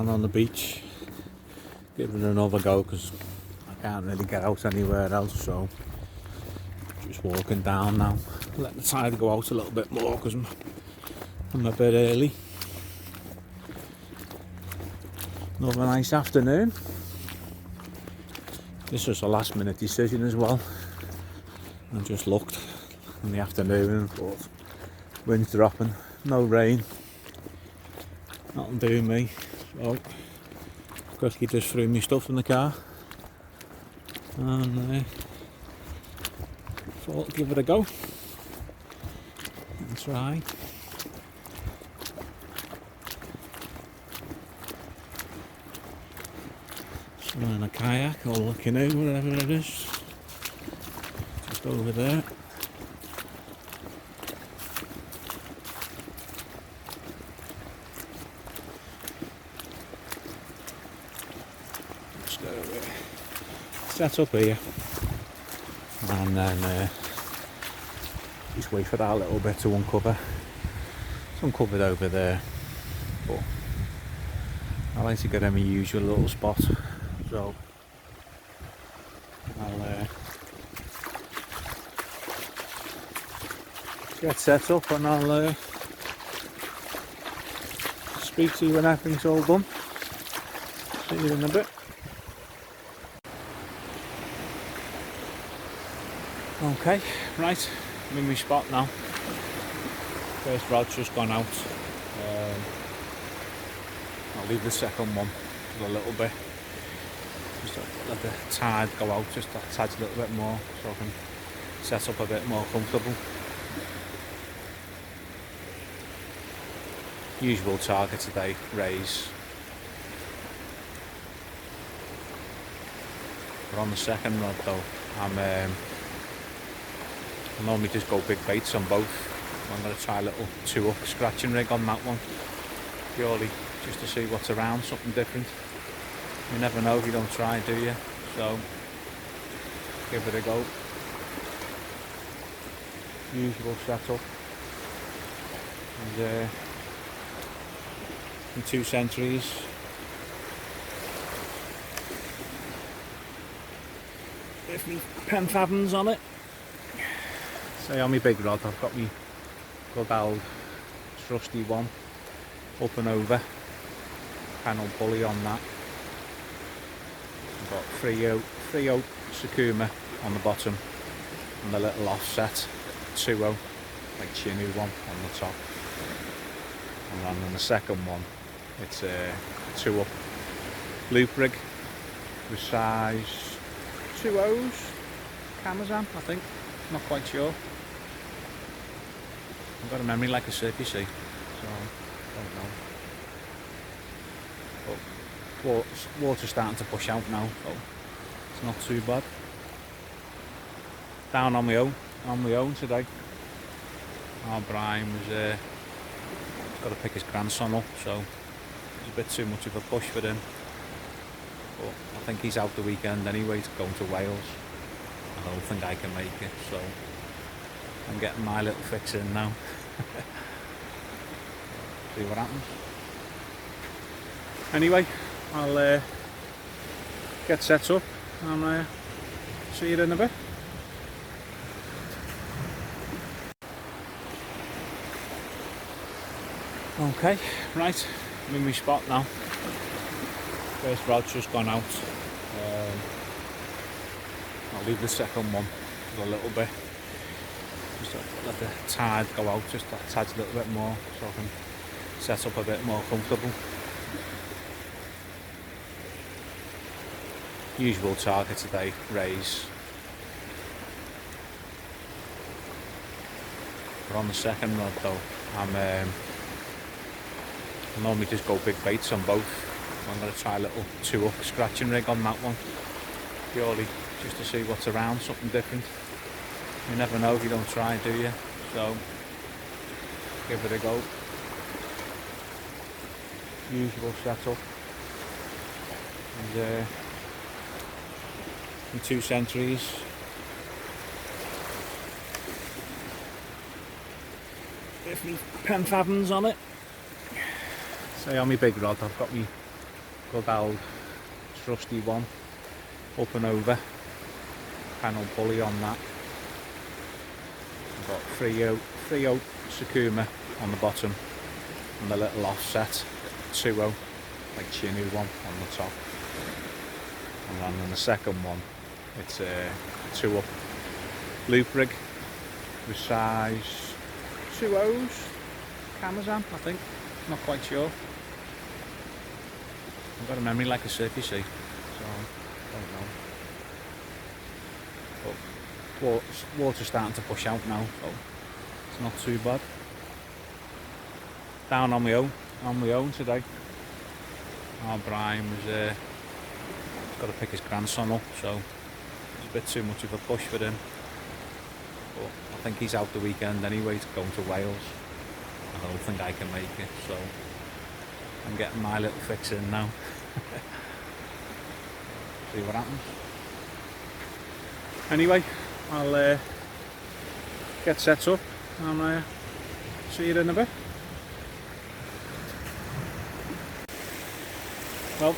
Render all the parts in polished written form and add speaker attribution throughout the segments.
Speaker 1: down on the beach, give it another go because I can't really get out anywhere else, so just walking down now, let the tide go out a little bit more because I'm a bit early. Another nice afternoon. This was a last minute decision as well. I just looked in the afternoon and thought, wind's dropping, no rain, that'll do me. So quickly just threw my stuff in the car and thought I'd give it a go and try. Someone in a kayak or a canoe, whatever it is, just over there. Just go set up here and then just wait for that little bit to uncover. It's uncovered over there, but I like to get in my usual little spot. So I'll get set up and I'll speak to you when everything's all done. See you in a bit. Okay, right, I'm in my spot now. First rod's just gone out. I'll leave the second one for a little bit. Just let the tide go out, just that tide's a little bit more so I can set up a bit more comfortable. Usual target today, raise. But on the second rod though, I normally just go big baits on both. I'm going to try a little 2-up scratching rig on that one, purely just to see what's around, something different. You never know if you don't try, do you? So give it a go. Usual setup. And in 2 centuries. If me 10 fathoms on it. Say on my big rod, I've got me good old trusty one up and over. Panel pulley on that. I've got 3/0 Sakuma on the bottom and the little offset 2/0 like Chinu one on the top. And then on the second one, it's a 2-up loop rig with size 2/0s, Camazam, I think, not quite sure. I've got a memory like a sieve, you see, so I don't know. But water's starting to push out now, so it's not too bad. Down on my own today. Our Brian was got to pick his grandson up, so it's a bit too much of a push for him. But I think he's out the weekend anyway, he's going to Wales. I don't think I can make it, so I'm getting my little fix in now. See what happens. Anyway, I'll get set up and see you in a bit. Okay, right, I'm in my spot now. First rod's just gone out. I'll leave the second one for a little bit. Just let the tide go out, just that tide's a little bit more so I can set up a bit more comfortable. Usual target today, raise. But on the second rod though, I normally just go big baits on both. I'm going to try a little 2-up scratching rig on that one, purely just to see what's around, something different. You never know if you don't try, do you? So give it a go. Usual setup. And in 2 centuries. If me 10 fathoms on it. Say on my big rod, I've got me Good old trusty one, up and over, panel pulley on that. We've got 3/0 Sakuma on the bottom and the little offset 2/0 like Chinu one on the top, and then on the second one it's a 2-up loop rig with size 2/0s Camazam, I think, not quite sure. I've got a memory like a sieve, you see, so I don't know. But water's starting to push out now, so it's not too bad. Down on my own today. Brian was got to pick his grandson up, so it's a bit too much of a push for him. But I think he's out the weekend anyway, he's going to Wales. I don't think I can make it, so I'm getting my little fix in now. See what happens. Anyway, I'll get set up and see you in a bit. Well,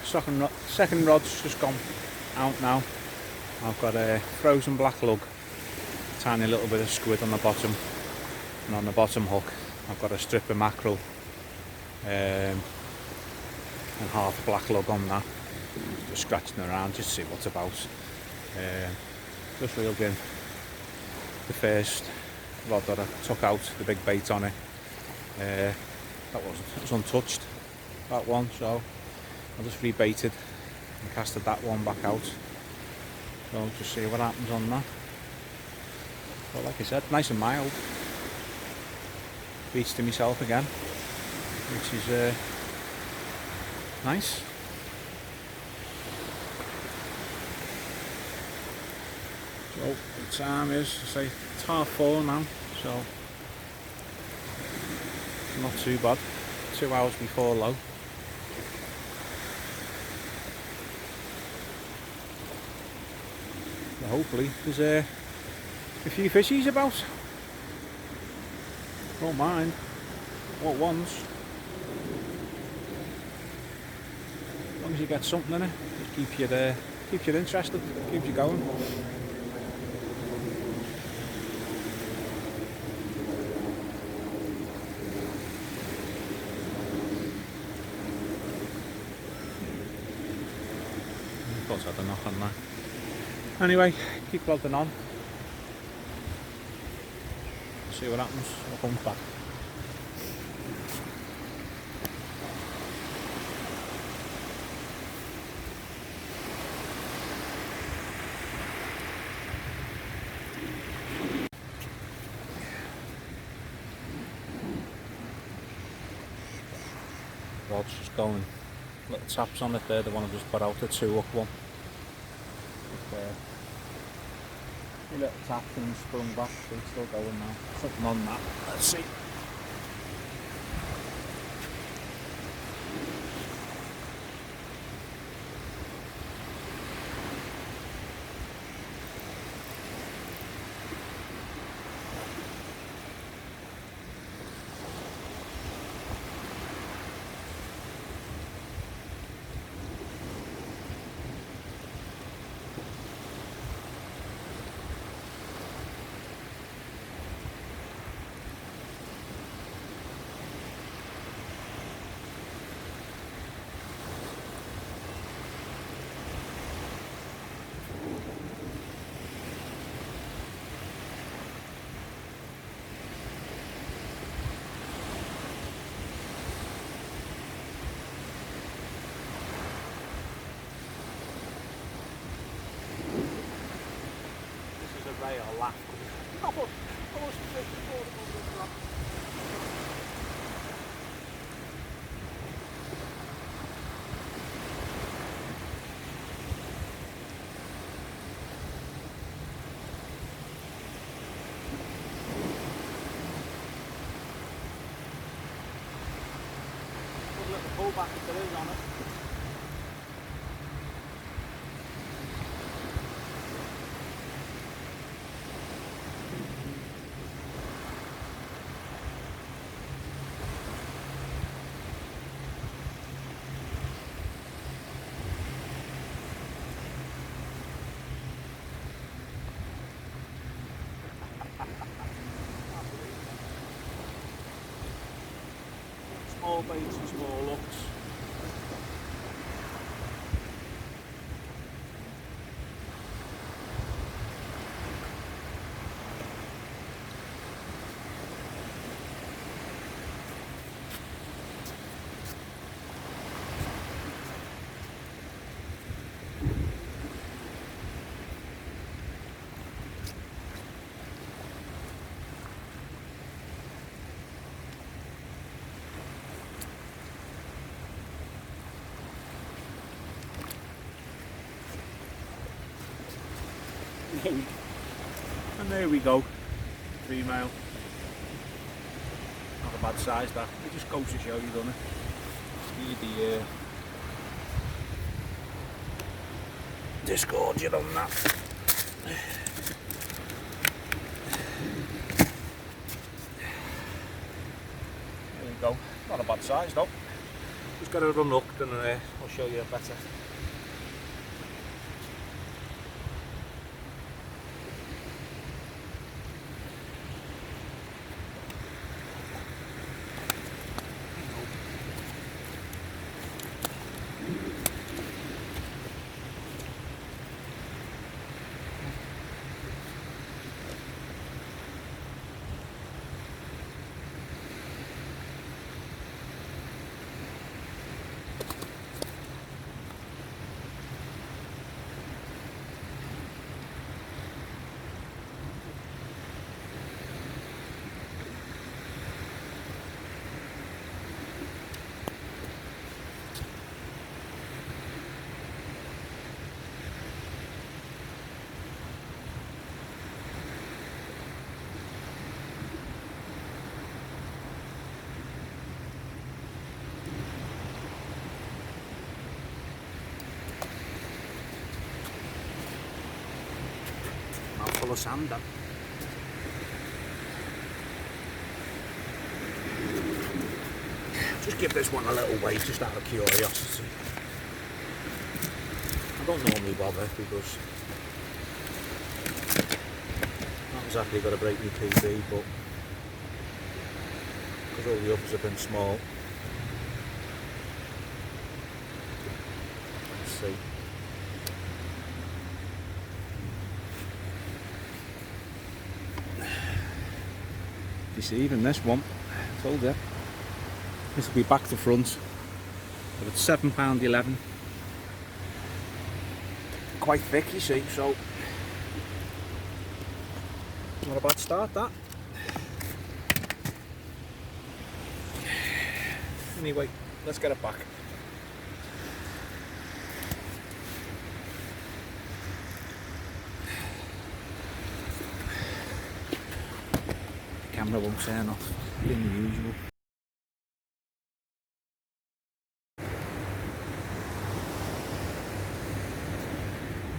Speaker 1: second rod's just gone out now. I've got a frozen black lug, tiny little bit of squid on the bottom, and on the bottom hook I've got a strip of mackerel and half a black lug on that. Just scratching around just to see what's about. Just reeled in the first rod that I took out, the big bait on it. It was untouched, that one, so I just rebaited and casted that one back out. So just see what happens on that. But like I said, nice and mild. Beach to myself again, which is nice. So the time is, say, it's 4:30 now, so not too bad. 2 hours before low. So hopefully there's a few fishies about. Don't mind what ones. As long as you get something in it, just keeps you interested, keeps you going. Of course, I had a knock on that. Anyway, keep plodding on. See what happens. I'll come back. Rod's just going. Little taps on it there. The one I just put out, the 2-up one. A little tap and sprung back, so it's still going now. Something on that. Let's see. Or laugh. Put a little pullback if there is on it. small baits and small hooks. And there we go, female. Not a bad size that. It just goes to show you, doesn't it? The disgorging on that. There we go. Not a bad size though. Just got it unhooked and I'll show you better. Full of sand then. Just give this one a little wait just out of curiosity. I don't normally bother because not exactly got to break my PB, but because all the others have been small. Let's see. Deceiving this one, I told you. This will be back to front, but it's £7.11. Quite thick, you see, so not a bad start that. Anyway, let's get it back. Camera won't turn off, being the usual.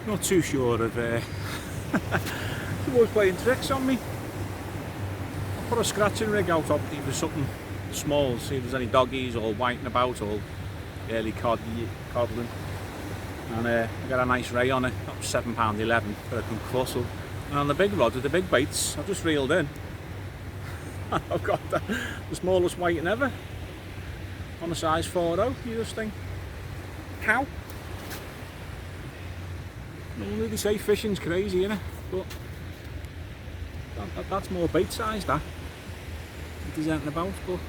Speaker 1: Not too sure of he was playing tricks on me. I put a scratching rig out opting for something small, see if there's any doggies or whiting about or early coddling. And I got a nice ray on it. That was £7.11 for a clussel. And on the big rod with the big baits, I've just reeled in. I've got the smallest whiting ever on a size 4.0. You just think, how? Normally they say fishing's crazy, innit? But that's more bait size, that. If there's anything about, but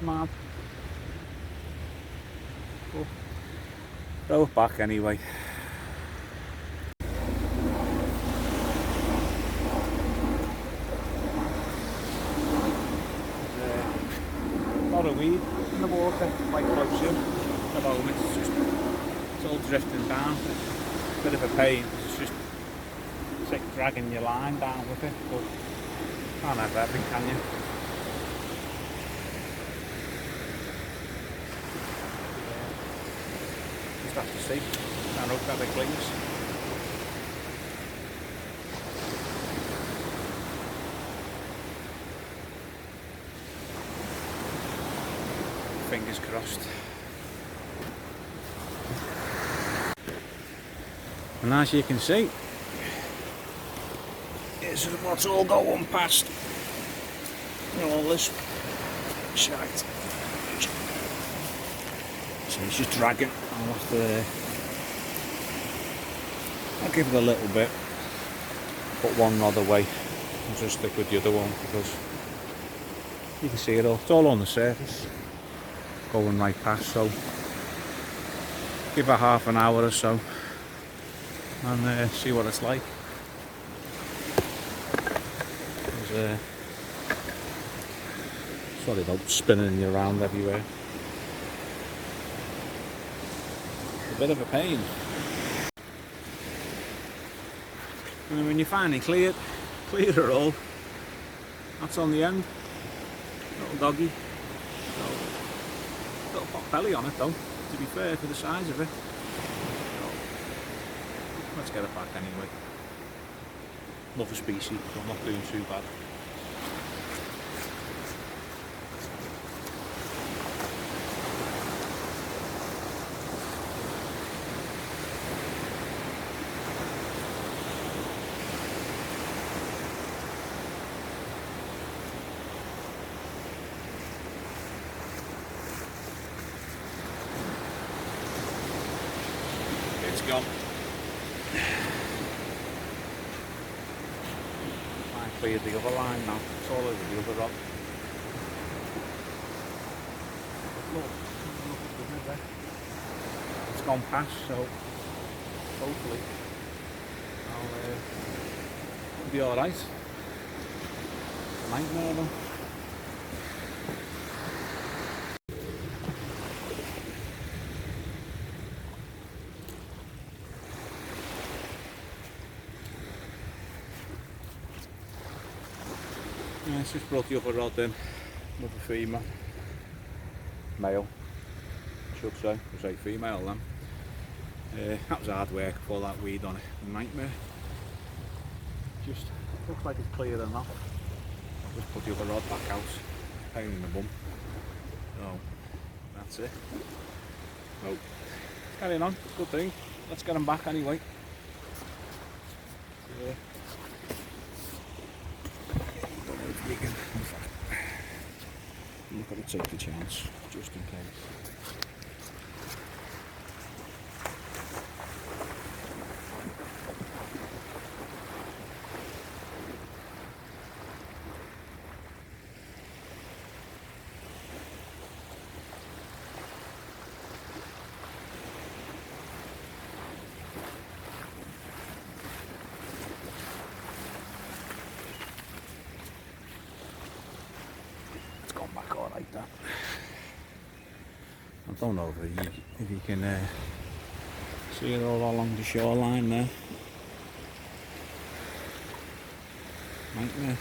Speaker 1: mad. But throw it back anyway. A lot of weed in the water, quite close in at the moment. It's all drifting down. Bit of a pain, it's just sick dragging your line down with it, but can't have everything, can you? Just have to see. I hope that it clings. Fingers crossed. And as you can see, this is what's all going past all this shite. It's just dragging. I'll give it a little bit, put one rod away and just stick with the other one, because you can see it all. It's all on the surface, going right past. So give it half an hour or so and see what it's like. Sorry about spinning you around everywhere. It's a bit of a pain. And when you finally clear it all, that's on the end. Little doggy. So, little pot belly on it though, to be fair, for the size of it. So, let's get it back anyway. Another species, so I'm not doing too bad. It's gone. I cleared the other line now. It's all over the other rod. Look, it's gone past, so hopefully I'll be alright. Nightmare though. Yeah, it's just brought the other rod in, another female, male, I should say. I say female then. That was hard work with all that weed on it, a nightmare. Just looks like it's clear enough. I'll just put the other rod back out, pain in the bum. So that's it. So carrying on, good thing. Let's get them back anyway. I'm going to take the chance, just in case. Back all like that. I don't know if you can see it all along the shoreline there. Nightmare.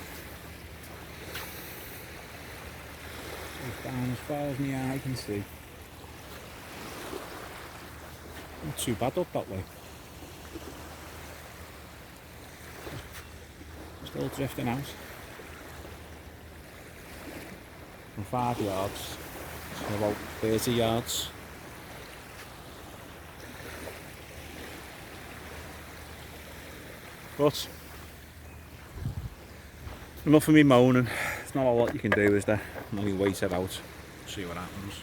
Speaker 1: It's down as far as the eye can see. Not too bad up that way. Still drifting out. From 5 yards, so about 30 yards. But enough of me moaning. There's not a lot you can do, is there? Only wait it out, see what happens.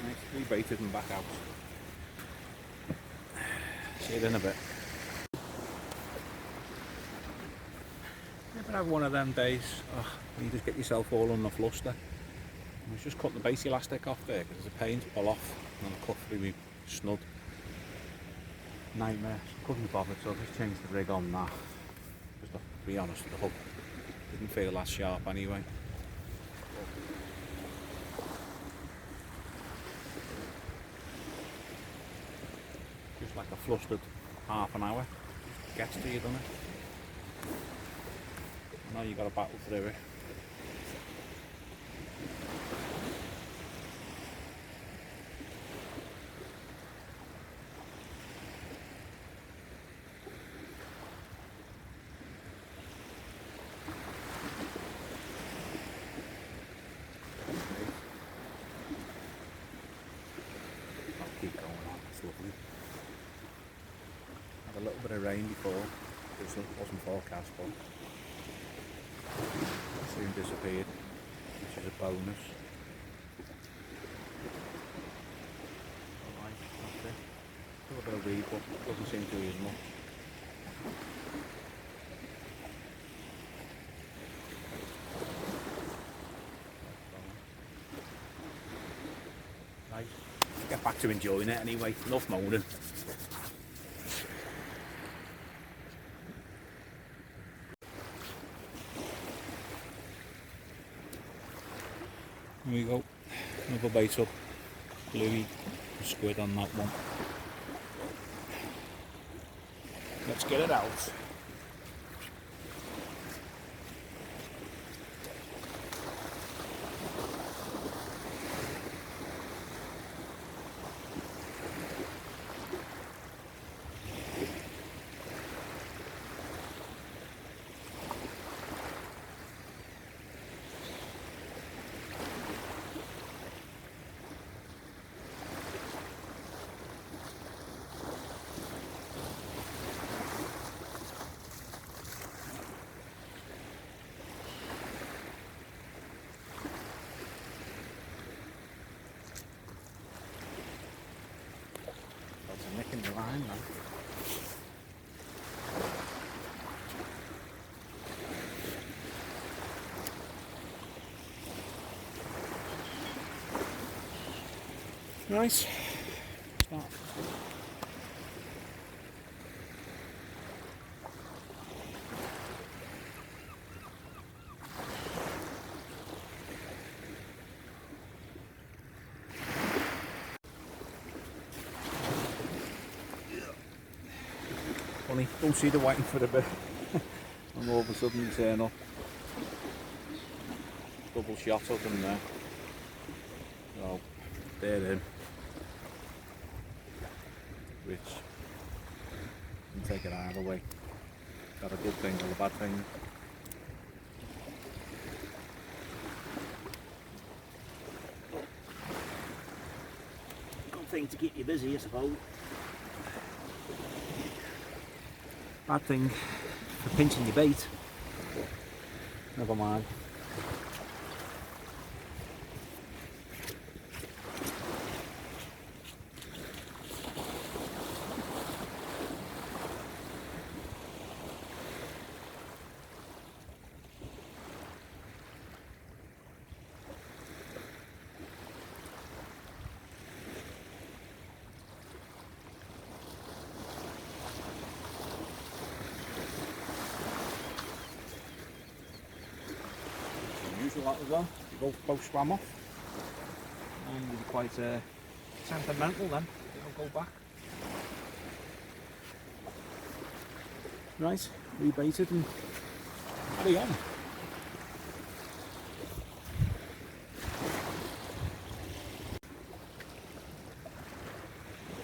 Speaker 1: Right, rebaited and back out. See you in a bit. Never have one of them days, you just get yourself all on the fluster. I was just cutting the base elastic off there because it's a pain to pull off, and I cut through my snud. Nightmare, so couldn't bother, so I just changed the rig on that. Just to be honest, the hook didn't feel that sharp anyway. Just like a flustered half an hour, gets to you, doesn't it? Now you got to battle through it. I'll keep going on, it's lovely. Had a little bit of rain before, it wasn't forecast, but soon disappeared, which is a bonus. breed, but doesn't seem to use much. Right, get back to enjoying it anyway, enough moaning. Here we go, another bait up, bluey, squid on that one. Let's get it out. Nick in the line now. Nice. Funny, don't see the waiting for a bit and all of a sudden you turn up. Double shot up in there. So they're in. Which can take it either way. Got a good thing or a bad thing. Good thing to keep you busy, I suppose. Bad thing for pinching your bait. Never mind. Usual that as well. You both swam off. And you'll be quite sentimental then. They'll go back. Right, rebaited and carry on.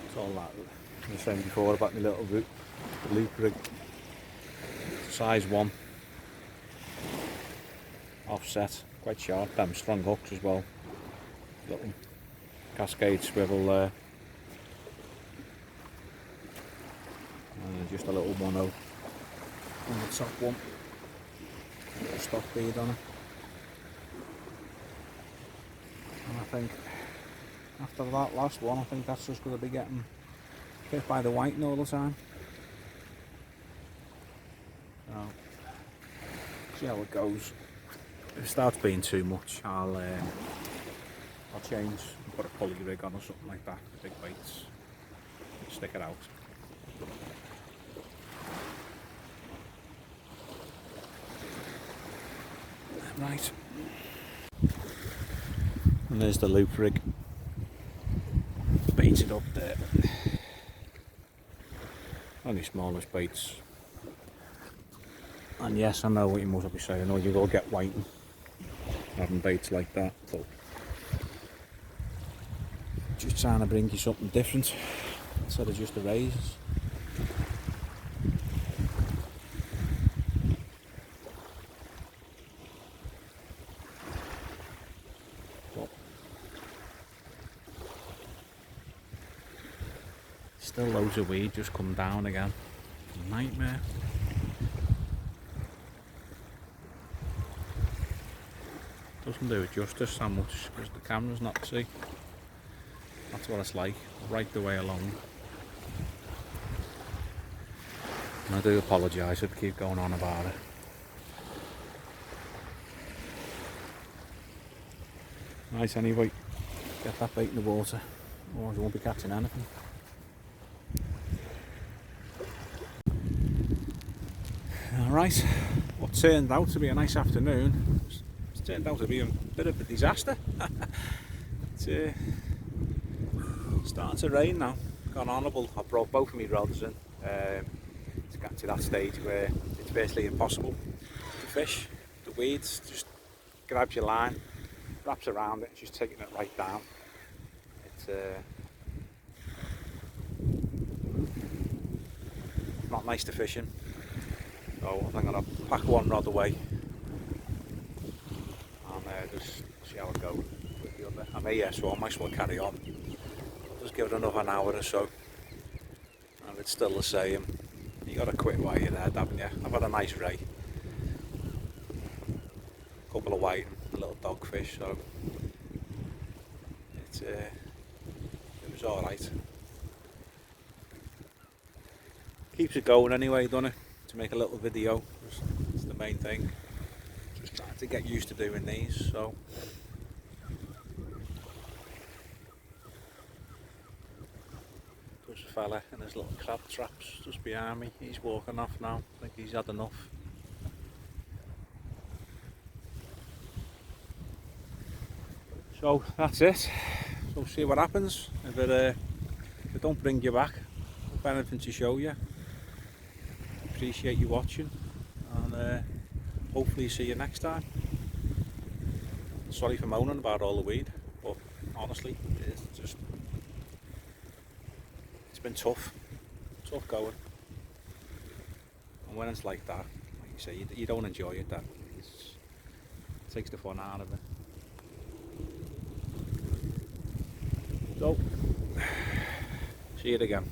Speaker 1: It's all that I was saying before about my little loop rig. Size 1. Offset, quite sharp, them strong hooks as well. Little cascade swivel there. And just a little mono on the top one. A little stock bead on it. And I think after that last one, I think that's just going to be getting hit by the whiting all the time. So, see how it goes. If it starts being too much, I'll change and put a pulley rig on or something like that. Big weights, stick it out. Right, and there's the loop rig, baited up there. Only smallish baits. And yes, I know what you must be saying. Oh, you will get whiting having baits like that, but just trying to bring you something different instead of just the razors. But still loads of weed just come down again. Nightmare. Doesn't do it justice so much because the camera's not to see. That's what it's like right the way along. I do apologise if I keep going on about it. Right, anyway, get that bait in the water, otherwise I won't be catching anything. Alright, what turned out to be a nice afternoon, it's turned out to be a bit of a disaster. It's starting to rain now, gone honourable. I brought both of my rods in. It's got to that stage where it's basically impossible to fish. The weeds just grabs your line, wraps around it, and just taking it right down. It's not nice to fish in. So I'm going to pack one rod away and just see how it goes with the other. I may, so I might as well carry on. I'll just give it another an hour or so. And it's still the same. You got to quit while you're there, haven't you? I've had a nice ray. A couple of white and a little dogfish, so it was alright. Keeps it going anyway, doesn't it? To make a little video, it's the main thing. Just trying to get used to doing these, so. There's a fella in his little crab traps just behind me. He's walking off now. I think he's had enough. So that's it. So see what happens. If it don't bring you back, if anything to show you. Appreciate you watching, and hopefully see you next time. Sorry for moaning about all the weed, but honestly, it's been tough going. And when it's like that, like you say, you don't enjoy it. That it takes the fun out of it. So, see you again.